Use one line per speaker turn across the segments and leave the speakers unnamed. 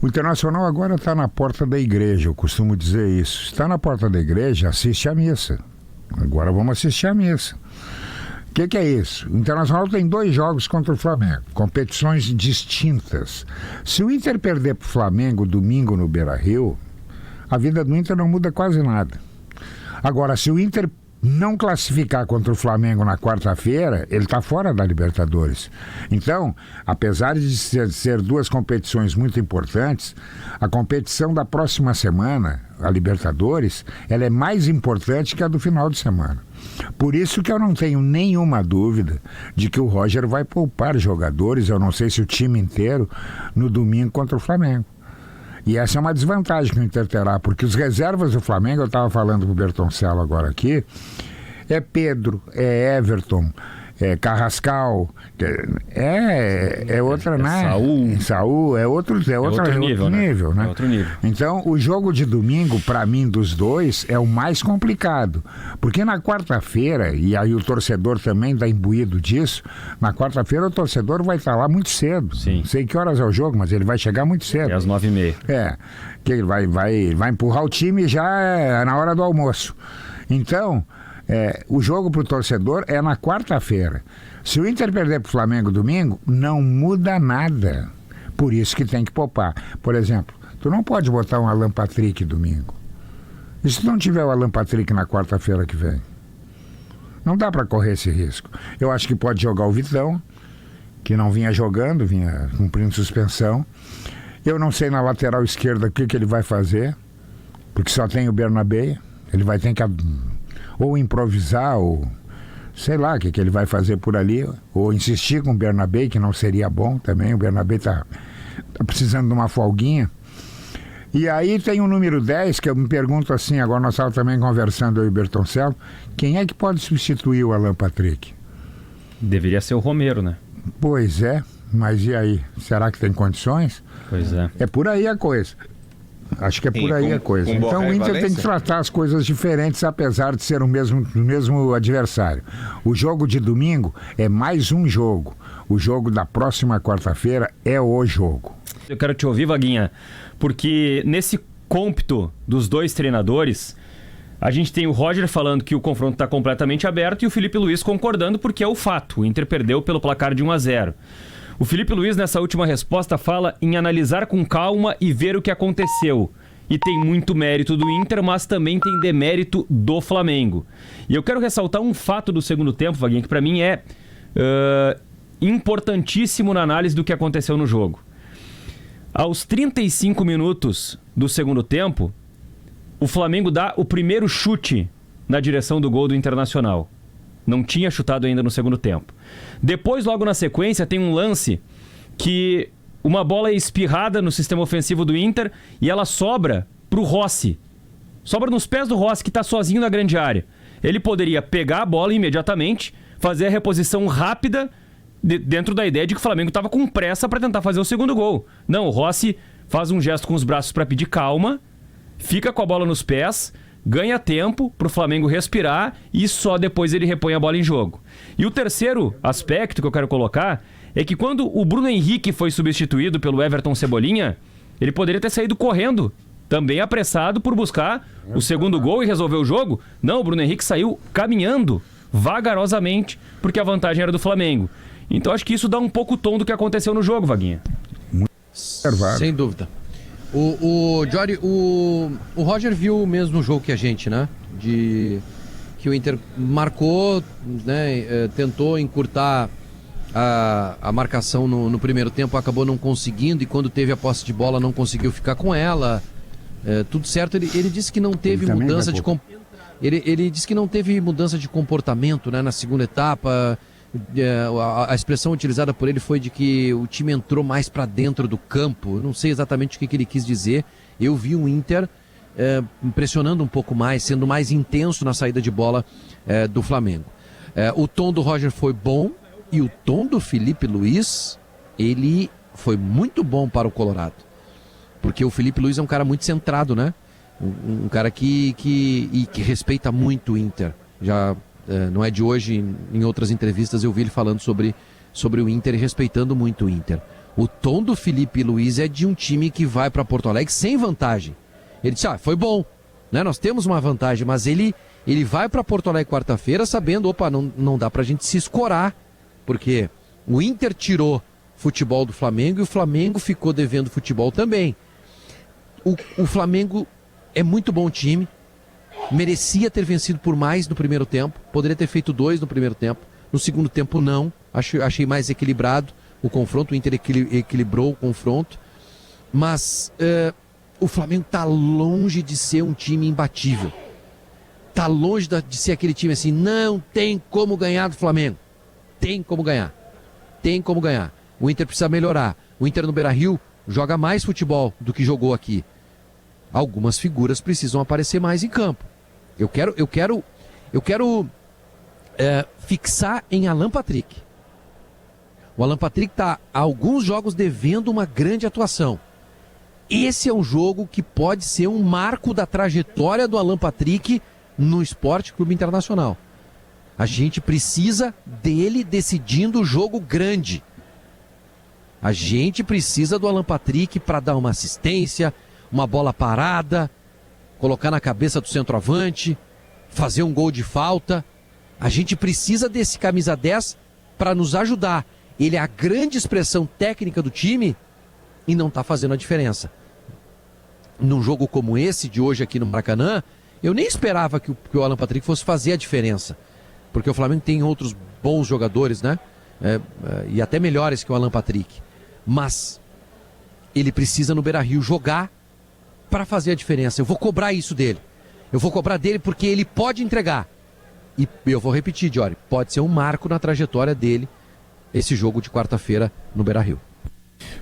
O Internacional agora está na porta da igreja, eu costumo dizer isso. Está na porta da igreja, assiste a missa. Agora vamos assistir a missa. O que é isso? O Internacional tem 2 jogos contra o Flamengo, competições distintas. Se o Inter perder para o Flamengo domingo no Beira-Rio, a vida do Inter não muda quase nada. Agora, se o Inter não classificar contra o Flamengo na quarta-feira, ele está fora da Libertadores. Então, apesar de ser 2 competições muito importantes, a competição da próxima semana, a Libertadores, ela é mais importante que a do final de semana. Por isso que eu não tenho nenhuma dúvida de que o Roger vai poupar jogadores, eu não sei se o time inteiro, no domingo contra o Flamengo. E essa é uma desvantagem que o Inter terá, porque os reservas do Flamengo, eu estava falando com o Bertoncello agora aqui, é Pedro, é Everton, é Carrascal, é outra, né? Saúl, é outro nível, né?
É outro nível.
Então, o jogo de domingo, para mim, dos 2, é o mais complicado. Porque na quarta-feira, e aí o torcedor também está imbuído disso, na quarta-feira o torcedor vai estar lá muito cedo.
Sim.
Não sei que horas é o jogo, mas ele vai chegar muito cedo.
É às 9h30.
Que ele vai empurrar o time já na hora do almoço. Então, o jogo para o torcedor é na quarta-feira. Se o Inter perder para o Flamengo domingo, não muda nada. Por isso que tem que poupar. Por exemplo, tu não pode botar um Alan Patrick domingo. E se não tiver o Alan Patrick na quarta-feira que vem? Não dá para correr esse risco. Eu acho que pode jogar o Vitão, que não vinha jogando, vinha cumprindo suspensão. Eu não sei na lateral esquerda o que ele vai fazer, porque só tem o Bernabé. Ele vai ter que ou improvisar, ou sei lá o que ele vai fazer por ali, ou insistir com o Bernabé, que não seria bom também. O Bernabé está precisando de uma folguinha. E aí tem o número 10, que eu me pergunto assim, agora nós estávamos também conversando, eu e o Bertoncello, quem é que pode substituir o Alan Patrick?
Deveria ser o Romero, né?
Pois é, mas e aí? Será que tem condições?
Pois é.
É por aí a coisa. Acho que é por aí a coisa. Então o Inter tem que tratar as coisas diferentes, apesar de ser o mesmo adversário. O jogo de domingo é mais um jogo. O jogo da próxima quarta-feira é o jogo.
Eu quero te ouvir, Vaguinha, porque nesse cômpito dos 2 treinadores, a gente tem o Roger falando que o confronto está completamente aberto e o Felipe Luiz concordando porque é o fato. O Inter perdeu pelo placar de 1-0. O Felipe Luiz, nessa última resposta, fala em analisar com calma e ver o que aconteceu. E tem muito mérito do Inter, mas também tem demérito do Flamengo. E eu quero ressaltar um fato do segundo tempo, Vaguinha, que para mim é importantíssimo na análise do que aconteceu no jogo. Aos 35 minutos do segundo tempo, o Flamengo dá o primeiro chute na direção do gol do Internacional. Não tinha chutado ainda no segundo tempo. Depois, logo na sequência, tem um lance que uma bola é espirrada no sistema ofensivo do Inter e ela sobra pro Rossi. Sobra nos pés do Rossi, que tá sozinho na grande área. Ele poderia pegar a bola imediatamente, fazer a reposição rápida dentro da ideia de que o Flamengo estava com pressa para tentar fazer o segundo gol. Não, o Rossi faz um gesto com os braços para pedir calma, fica com a bola nos pés, ganha tempo para o Flamengo respirar e só depois ele repõe a bola em jogo. E o terceiro aspecto que eu quero colocar é que quando o Bruno Henrique foi substituído pelo Everton Cebolinha, ele poderia ter saído correndo, também apressado por buscar o segundo gol e resolver o jogo. Não, o Bruno Henrique saiu caminhando vagarosamente porque a vantagem era do Flamengo. Então acho que isso dá um pouco o tom do que aconteceu no jogo, Vaguinha.
Sem dúvida. Jory, o Roger viu o mesmo jogo que a gente, né? Que o Inter marcou, né? Tentou encurtar a marcação no primeiro tempo, acabou não conseguindo, e quando teve a posse de bola não conseguiu ficar com ela. Tudo certo. Ele disse que não teve mudança de ele disse que não teve mudança de comportamento, né, na segunda etapa. A expressão utilizada por ele foi de que o time entrou mais para dentro do campo. Eu não sei exatamente o que ele quis dizer. Eu vi o Inter impressionando um pouco mais, sendo mais intenso na saída de bola do Flamengo. O tom do Roger foi bom e o tom do Felipe Luiz, ele foi muito bom para o Colorado. Porque o Felipe Luiz é um cara muito centrado, né? Um cara que respeita muito o Inter. Já não é de hoje, em outras entrevistas eu vi ele falando sobre o Inter e respeitando muito o Inter. O tom do Felipe Luiz é de um time que vai para Porto Alegre sem vantagem. Ele disse, foi bom, né? Nós temos uma vantagem, mas ele vai para Porto Alegre quarta-feira sabendo, não dá pra gente se escorar, porque o Inter tirou futebol do Flamengo e o Flamengo ficou devendo futebol também. O Flamengo é muito bom time, merecia ter vencido por mais no primeiro tempo, poderia ter feito 2 no primeiro tempo, no segundo tempo não, achei mais equilibrado o confronto, o Inter equilibrou o confronto, mas o Flamengo está longe de ser um time imbatível, está longe de ser aquele time assim, não tem como ganhar do Flamengo, tem como ganhar, o Inter precisa melhorar, o Inter no Beira-Rio joga mais futebol do que jogou aqui, algumas figuras precisam aparecer mais em campo, eu quero fixar em Alan Patrick. O Alan Patrick está há alguns jogos devendo uma grande atuação. Esse é um jogo que pode ser um marco da trajetória do Alan Patrick no Esporte Clube Internacional. A gente precisa dele decidindo o jogo grande. A gente precisa do Alan Patrick para dar uma assistência, uma bola parada, colocar na cabeça do centroavante, fazer um gol de falta. A gente precisa desse camisa 10 para nos ajudar. Ele é a grande expressão técnica do time e não está fazendo a diferença. Num jogo como esse de hoje aqui no Maracanã, eu nem esperava que o Alan Patrick fosse fazer a diferença. Porque o Flamengo tem outros bons jogadores, né? E até melhores que o Alan Patrick. Mas ele precisa no Beira-Rio jogar para fazer a diferença. Eu vou cobrar isso dele. Eu vou cobrar dele porque ele pode entregar. E eu vou repetir, Diori, pode ser um marco na trajetória dele esse jogo de quarta-feira no Beira-Rio.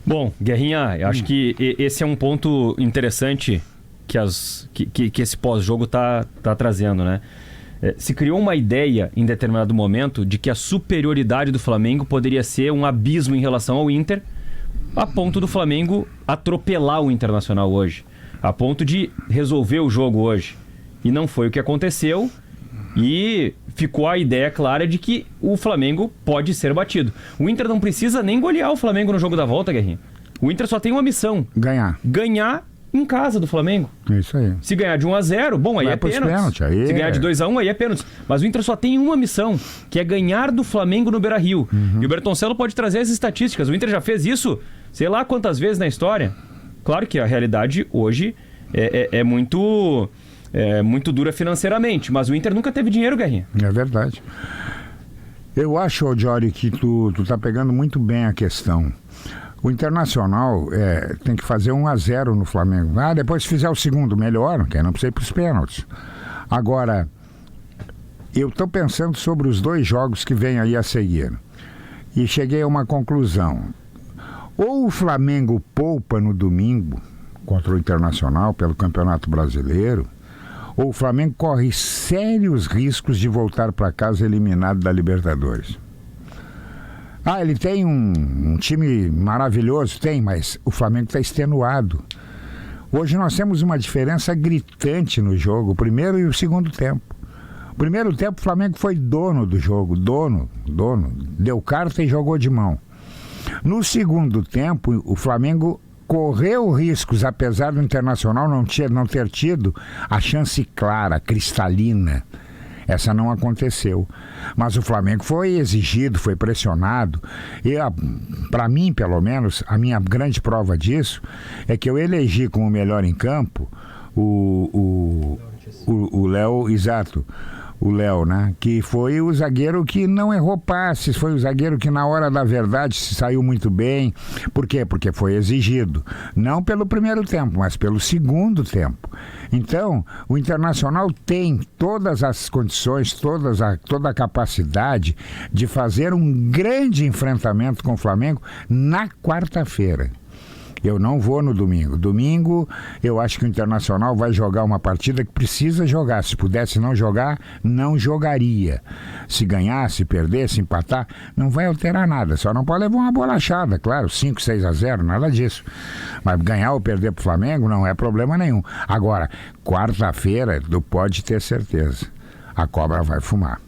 Bom, Guerrinha, eu acho que esse é um ponto interessante que esse pós-jogo tá trazendo, né? Se criou uma ideia em determinado momento de que a superioridade do Flamengo poderia ser um abismo em relação ao Inter, a ponto do Flamengo atropelar o Internacional hoje, a ponto de resolver o jogo hoje. E não foi o que aconteceu. E ficou a ideia clara de que o Flamengo pode ser batido. O Inter não precisa nem golear o Flamengo no jogo da volta, Guerrinha. O Inter só tem uma missão. Ganhar em casa do Flamengo.
Isso aí.
Se ganhar de 1-0, bom, aí é pênalti. Se ganhar de 2-1, aí é pênalti. Mas o Inter só tem uma missão, que é ganhar do Flamengo no Beira-Rio. E o Bertoncello pode trazer as estatísticas. O Inter já fez isso, sei lá quantas vezes na história. Claro que a realidade hoje é muito dura financeiramente, mas o Inter nunca teve dinheiro, Guerrinha.
É verdade. Eu acho, Diori, que tu tá pegando muito bem a questão. O Internacional tem que fazer 1-0 no Flamengo. Depois se fizer o segundo, melhor, que não precisa ir para os pênaltis. Agora, eu estou pensando sobre os 2 jogos que vêm aí a seguir. E cheguei a uma conclusão. Ou o Flamengo poupa no domingo contra o Internacional pelo Campeonato Brasileiro, ou o Flamengo corre sérios riscos de voltar para casa eliminado da Libertadores. Ele tem um time maravilhoso? Tem, mas o Flamengo está extenuado. Hoje nós temos uma diferença gritante no jogo, o primeiro e o segundo tempo. O primeiro tempo o Flamengo foi dono do jogo, dono, deu carta e jogou de mão. No segundo tempo, o Flamengo correu riscos, apesar do Internacional não ter tido a chance clara, cristalina. Essa não aconteceu. Mas o Flamengo foi exigido, foi pressionado. E, para mim, pelo menos, a minha grande prova disso é que eu elegi como melhor em campo o Léo, exato. O Léo, né? Que foi o zagueiro que não errou passes, foi o zagueiro que na hora da verdade se saiu muito bem. Por quê? Porque foi exigido. Não pelo primeiro tempo, mas pelo segundo tempo. Então, o Internacional tem todas as condições, toda a capacidade de fazer um grande enfrentamento com o Flamengo na quarta-feira. Eu não vou no domingo. Domingo, eu acho que o Internacional vai jogar uma partida que precisa jogar. Se pudesse não jogar, não jogaria. Se ganhar, se perder, se empatar, não vai alterar nada. Só não pode levar uma bolachada, claro, 5-6-0, nada disso. Mas ganhar ou perder pro Flamengo não é problema nenhum. Agora, quarta-feira, tu pode ter certeza. A cobra vai fumar.